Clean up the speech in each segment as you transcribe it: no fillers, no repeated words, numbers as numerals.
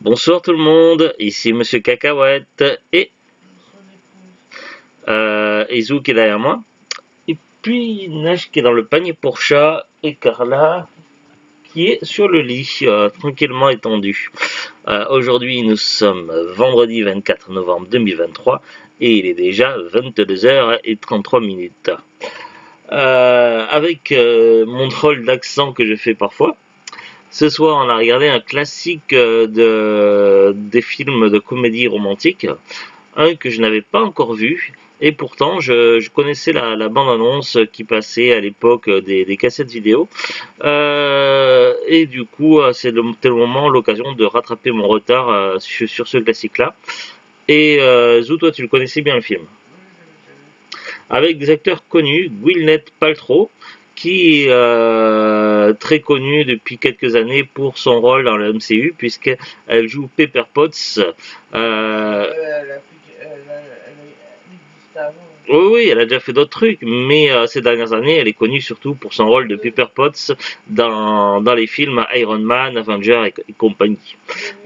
Bonsoir tout le monde, ici Monsieur Cacahuète et Zou qui est derrière moi. Et puis Neige qui est dans le panier pour chat et Carla qui est sur le lit, tranquillement étendue. Aujourd'hui nous sommes vendredi 24 novembre 2023 et il est déjà 22h33. Avec mon troll d'accent que je fais parfois. Ce soir, on a regardé un classique des films de comédie romantique, un que je n'avais pas encore vu, et pourtant je connaissais la bande-annonce qui passait à l'époque des cassettes vidéo. Et du coup, c'était le moment, l'occasion de rattraper mon retard sur ce classique-là. Et Zou, toi, tu le connaissais bien le film. Avec des acteurs connus, Gwyneth Paltrow, qui est très connue depuis quelques années pour son rôle dans le MCU, puisqu'elle joue Pepper Potts. Oui, elle a déjà fait d'autres trucs, mais ces dernières années, elle est connue surtout pour son rôle de Pepper Potts dans les films Iron Man, Avengers et compagnie.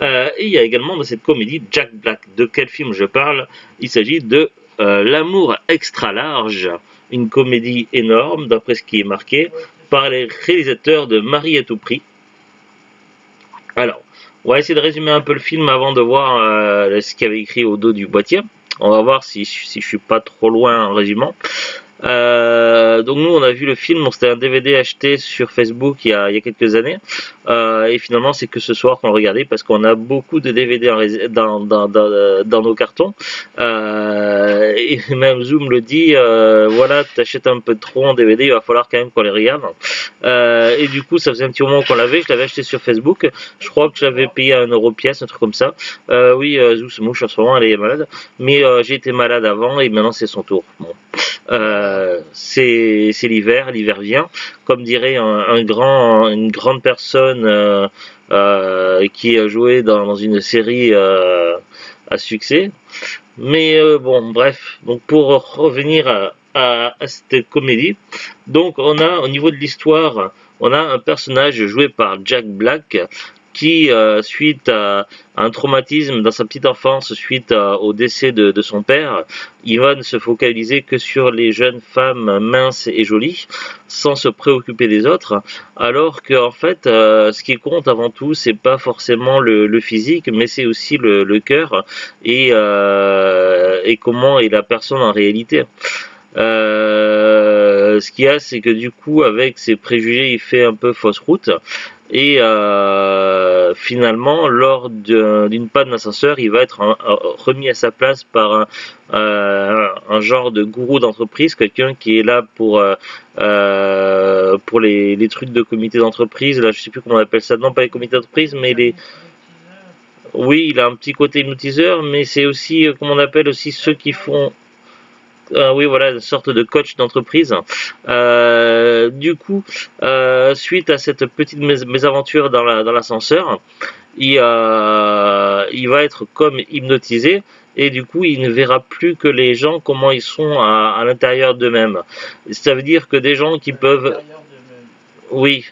Et il y a également dans cette comédie Jack Black. De quel film je parle? Il s'agit de L'amour extra large, une comédie énorme, d'après ce qui est marqué, par les réalisateurs de Marie à tout prix. Alors, on va essayer de résumer un peu le film avant de voir ce qu'il y avait écrit au dos du boîtier. On va voir si je suis pas trop loin en résumant. Donc nous on a vu le film, c'était un DVD acheté sur Facebook il y a quelques années, et finalement c'est que ce soir qu'on le regardait parce qu'on a beaucoup de DVD dans nos cartons, et même Zoom le dit, voilà, t'achètes un peu trop en DVD, il va falloir quand même qu'on les regarde. Et du coup ça faisait un petit moment qu'on l'avait, je l'avais acheté sur Facebook, je crois que j'avais payé à 1€ pièce, un truc comme ça. Oui, Zoom se mouche en ce moment, elle est malade, mais j'ai été malade avant et maintenant c'est son tour. Bon. C'est l'hiver vient, comme dirait une grande personne qui a joué dans une série à succès. Mais bon, bref, donc pour revenir à cette comédie, donc on a au niveau de l'histoire, on a un personnage joué par Jack Black qui, suite à un traumatisme dans sa petite enfance, suite au décès de son père, il va ne se focaliser que sur les jeunes femmes minces et jolies, sans se préoccuper des autres, alors que en fait, ce qui compte avant tout, c'est pas forcément le physique, mais c'est aussi le cœur et comment est la personne en réalité. Ce qu'il y a, c'est que du coup, avec ses préjugés, il fait un peu fausse route. Et finalement, lors d'une panne d'ascenseur, il va être remis à sa place par un genre de gourou d'entreprise, quelqu'un qui est là pour les trucs de comité d'entreprise. Là, je sais plus comment on appelle ça. Non, pas les comités d'entreprise, mais les... Oui, il a un petit côté hypnotiseur, mais c'est aussi, comment on appelle aussi ceux qui font... oui, voilà, une sorte de coach d'entreprise. Du coup, suite à cette petite mésaventure dans l'ascenseur, il va être comme hypnotisé et du coup, il ne verra plus que les gens comment ils sont à l'intérieur d'eux-mêmes. Ça veut dire que des gens qui peuvent... Oui,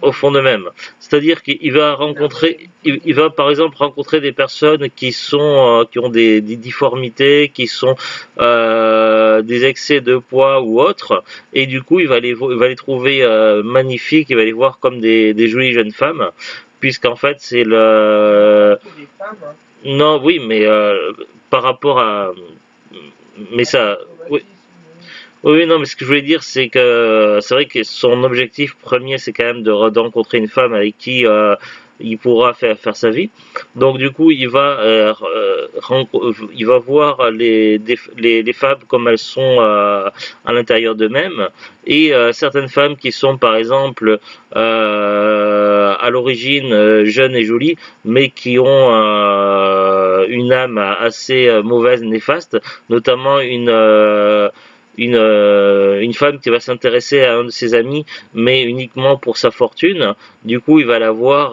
au fond d'eux-mêmes. C'est-à-dire qu'il va rencontrer, il va par exemple rencontrer des personnes qui ont des difformités, qui sont des excès de poids ou autres, et du coup il va les trouver magnifiques, il va les voir comme des jolies jeunes femmes, puisqu'en fait c'est le... Non, oui, mais par rapport à... Mais ça... Oui. Oui, non, mais ce que je voulais dire, c'est que c'est vrai que son objectif premier, c'est quand même de rencontrer une femme avec qui il pourra faire sa vie. Donc, du coup, il va voir les femmes comme elles sont à l'intérieur d'eux-mêmes. Et certaines femmes qui sont, par exemple, à l'origine jeunes et jolies, mais qui ont une âme assez mauvaise, néfaste, notamment une femme qui va s'intéresser à un de ses amis, mais uniquement pour sa fortune. Du coup, il va la voir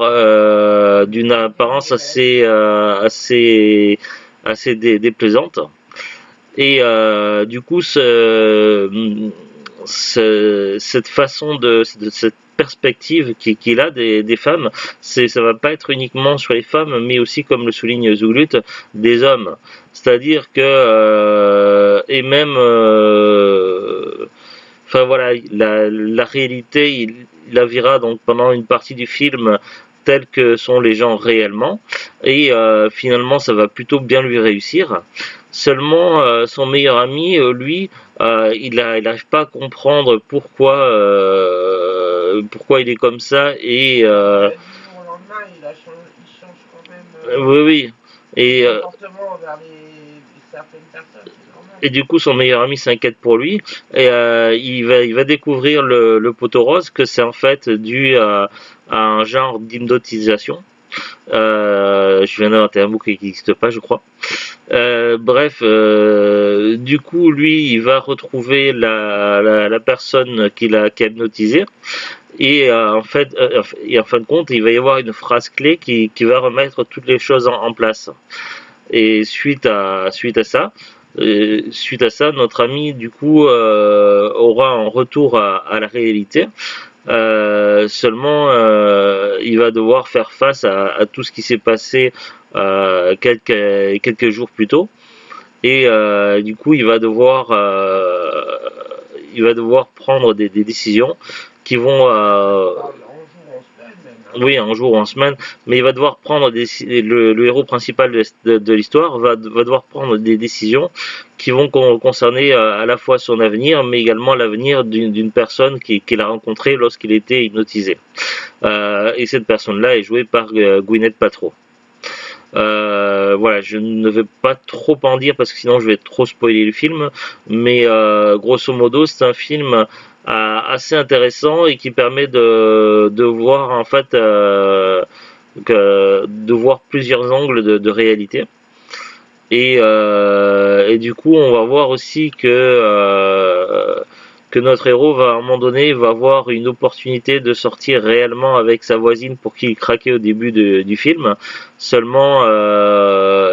d'une apparence assez déplaisante. Et du coup, cette façon cette perspective qu'il a des femmes. Ça va pas être uniquement sur les femmes, mais aussi, comme le souligne Zoulut, des hommes. C'est-à-dire que, et même, enfin voilà, la réalité, il la verra donc pendant une partie du film tels que sont les gens réellement, et finalement ça va plutôt bien lui réussir. Seulement son meilleur ami, lui, il n'arrive pas à comprendre pourquoi il est comme ça, et Du jour au lendemain, il change quand même oui, oui, et son comportement envers certaines personnes, c'est normal. et du coup, son meilleur ami s'inquiète pour lui, et il va découvrir le poteau rose, que c'est en fait dû à un genre d'hypnotisation. Je viens d'inventer un mot qui n'existe pas, je crois. Bref, du coup, lui, il va retrouver la personne qu'il a hypnotisée, et et en fin de compte, il va y avoir une phrase clé qui va remettre toutes les choses en place. Et suite à ça, notre ami du coup aura un retour à la réalité. Seulement, il va devoir faire face à tout ce qui s'est passé quelques jours plus tôt, et du coup, il va devoir prendre des décisions qui vont oui, un jour ou en semaine, mais il va devoir prendre le héros principal de l'histoire va devoir prendre des décisions qui vont concerner à la fois son avenir, mais également l'avenir d'une personne qu'il a rencontrée lorsqu'il était hypnotisé. Et cette personne-là est jouée par Gwyneth Paltrow. Voilà, je ne vais pas trop en dire parce que sinon je vais trop spoiler le film, mais grosso modo c'est un film assez intéressant et qui permet de voir en fait de voir plusieurs angles de réalité. Et du coup, on va voir aussi que notre héros va à un moment donné va avoir une opportunité de sortir réellement avec sa voisine pour qui il craquait au début du film. Seulement,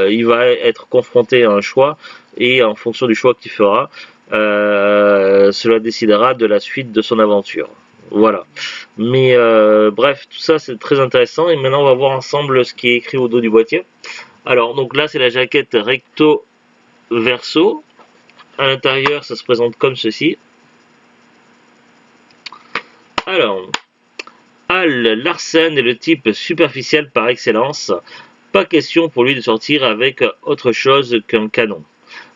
il va être confronté à un choix, et en fonction du choix qu'il fera, cela décidera de la suite de son aventure. Voilà. Mais bref, tout ça c'est très intéressant, et maintenant on va voir ensemble ce qui est écrit au dos du boîtier. Alors, donc là, c'est la jaquette recto verso. À l'intérieur, ça se présente comme ceci. Alors, Al Larsen est le type superficiel par excellence. Pas question pour lui de sortir avec autre chose qu'un canon.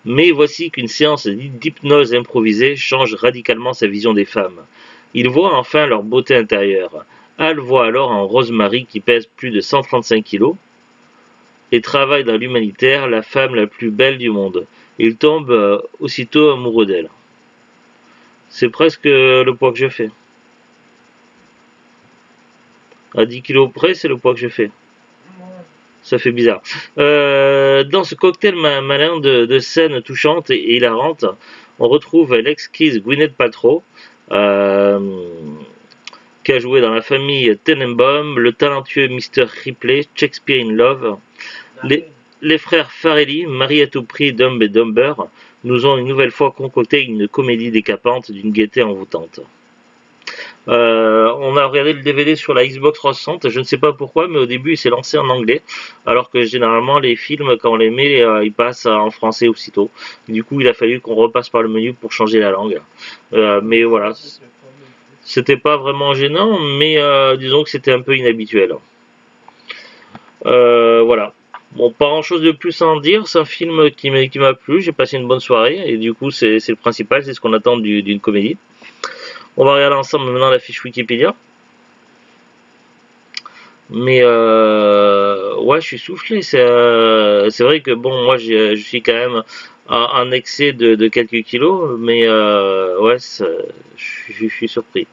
Mais voici qu'une séance d'hypnose improvisée change radicalement sa vision des femmes. Il voit enfin leur beauté intérieure. Al voit alors un Rosemary qui pèse plus de 135 kilos et travaille dans l'humanitaire, la femme la plus belle du monde. Il tombe aussitôt amoureux d'elle. C'est presque le poids que je fais. À 10 kilos près, c'est le poids que je fais. Ça fait bizarre. Dans ce cocktail malin de scènes touchantes et hilarantes, on retrouve l'exquise Gwyneth Paltrow, qui a joué dans la famille Tenenbaum, le talentueux Mr. Ripley, Shakespeare in Love. Les frères Farrelly, mariés à tout prix Dumb et Dumber, nous ont une nouvelle fois concocté une comédie décapante d'une gaieté envoûtante. On a regardé le DVD sur la Xbox 360, je ne sais pas pourquoi, mais au début il s'est lancé en anglais, alors que généralement les films, quand on les met, ils passent en français aussitôt. Du coup, il a fallu qu'on repasse par le menu pour changer la langue. Mais voilà, c'était pas vraiment gênant, mais disons que c'était un peu inhabituel. Voilà. Bon, pas grand chose de plus à en dire, c'est un film qui m'a plu, j'ai passé une bonne soirée, et du coup c'est le principal, c'est ce qu'on attend d'une comédie. On va regarder ensemble maintenant la fiche Wikipédia. Mais ouais, je suis soufflé, c'est vrai que bon, moi je suis quand même en excès de quelques kilos, mais ouais, je suis surpris.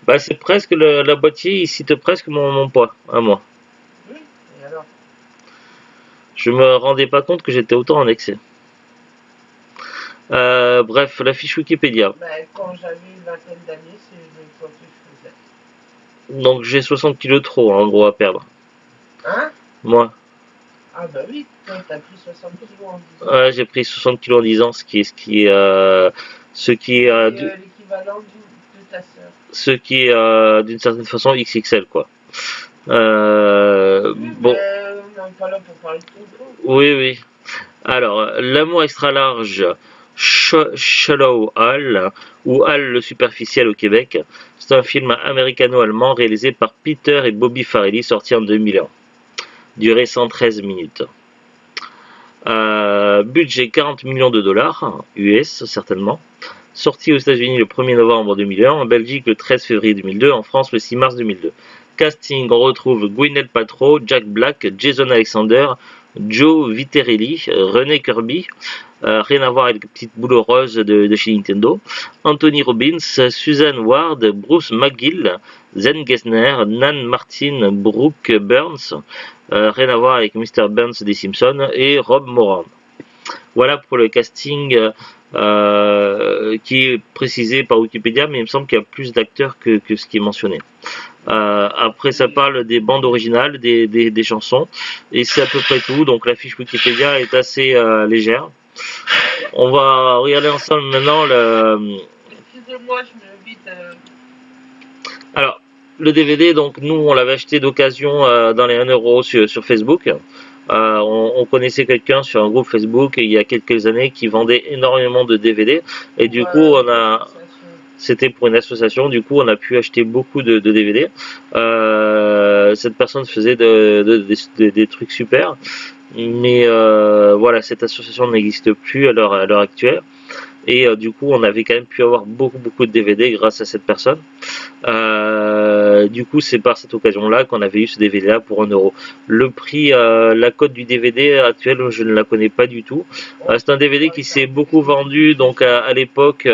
Bah c'est presque, la boîtier, il cite presque mon poids, à moi. Je me rendais pas compte que j'étais autant en excès. Bref, la fiche Wikipédia. Quand j'avais une vingtaine d'années, c'est le poids que je faisais. Donc j'ai 60 kilos trop en gros à perdre. Hein? Moi. Ah bah oui, toi t'as pris 60 kilos en 10 ans. Ouais, j'ai pris 60 kilos en 10 ans, ce qui est l'équivalent de ta sœur. ce qui est d'une certaine façon XXL, quoi. Bon, On n'est pas là pour parler de concours. oui, oui. Alors, L'amour extra large, Shallow Hal, ou Hal le superficiel au Québec, c'est un film américano-allemand réalisé par Peter et Bobby Farrelly, sorti en 2001. Durée 113 minutes. Budget 40 millions de dollars, US certainement. Sorti aux États-Unis le 1er novembre 2001, en Belgique le 13 février 2002, en France le 6 mars 2002. Casting, on retrouve Gwyneth Paltrow, Jack Black, Jason Alexander, Joe Viterelli, René Kirby, rien à voir avec les petites boules roses de chez Nintendo, Anthony Robbins, Susan Ward, Bruce McGill, Zen Gessner, Nan Martin, Brooke Burns, rien à voir avec Mr. Burns des Simpsons, et Rob Moran. Voilà pour le casting qui est précisé par Wikipédia, mais il me semble qu'il y a plus d'acteurs que ce qui est mentionné. Après, ça parle des bandes originales, des chansons, et c'est à peu près tout. Donc la fiche Wikipédia est assez légère. On va regarder ensemble maintenant Excusez-moi, je me vide. Alors, le DVD, donc nous on l'avait acheté d'occasion dans les 1 euro sur Facebook. On connaissait quelqu'un sur un groupe Facebook il y a quelques années qui vendait énormément de DVD, et du coup c'était pour une association, du coup on a pu acheter beaucoup de DVD. Cette personne faisait des trucs super, mais voilà, cette association n'existe plus à l'heure actuelle. Et du coup on avait quand même pu avoir beaucoup de DVD grâce à cette personne. Du coup c'est par cette occasion là qu'on avait eu ce DVD là pour 1 euro. Le prix, la cote du DVD actuel, je ne la connais pas du tout. C'est un DVD qui s'est beaucoup vendu, donc à l'époque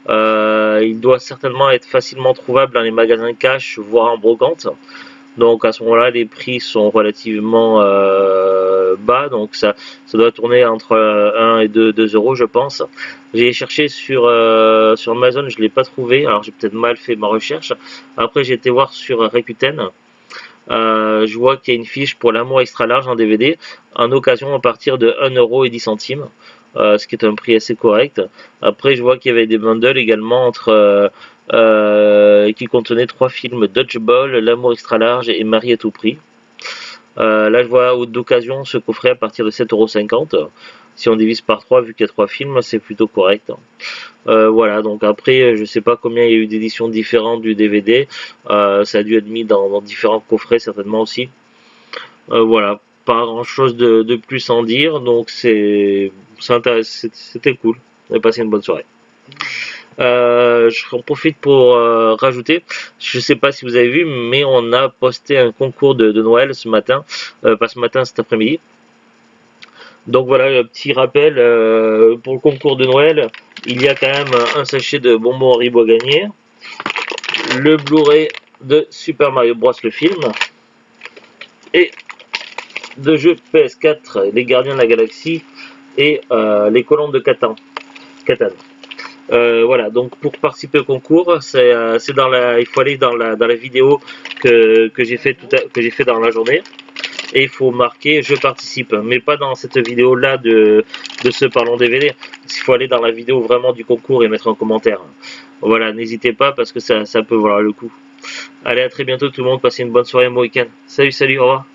il doit certainement être facilement trouvable dans les magasins cash, voire en brocante. Donc à ce moment-là, les prix sont relativement bas, donc ça doit tourner entre 1 et 2 euros, je pense. J'ai cherché sur Amazon, je ne l'ai pas trouvé, alors j'ai peut-être mal fait ma recherche. Après j'ai été voir sur Rakuten, je vois qu'il y a une fiche pour L'amour extra large en DVD, en occasion à partir de 1 euro et 10 centimes. Ce qui est un prix assez correct. Après je vois qu'il y avait des bundles également entre qui contenait 3 films: Dodgeball, L'amour extra large et Marie à tout prix. Là je vois d'occasion ce coffret à partir de 7,50 €. Si on divise par 3, vu qu'il y a 3 films, c'est plutôt correct. Voilà, donc après je sais pas combien il y a eu d'éditions différentes du DVD. Ça a dû être mis dans différents coffrets certainement aussi. Voilà, pas grand chose de plus à en dire, donc c'était cool. On a passé une bonne soirée. Je profite pour rajouter, je sais pas si vous avez vu, mais on a posté un concours de Noël ce matin, pas ce matin, cet après-midi. Donc voilà, le petit rappel, pour le concours de Noël, il y a quand même un sachet de bonbons Haribo à gagner, le Blu-ray de Super Mario Bros le film, et de jeux PS4, les Gardiens de la Galaxie et les Colombes de Catan. Voilà, donc pour participer au concours, il faut aller dans la vidéo que j'ai fait dans la journée, et il faut marquer je participe, mais pas dans cette vidéo là de ce parlons DVD. Il faut aller dans la vidéo vraiment du concours et mettre un commentaire. Voilà, n'hésitez pas parce que ça peut valoir le coup. Allez, à très bientôt tout le monde, passez une bonne soirée, bon week-end. Salut, au revoir.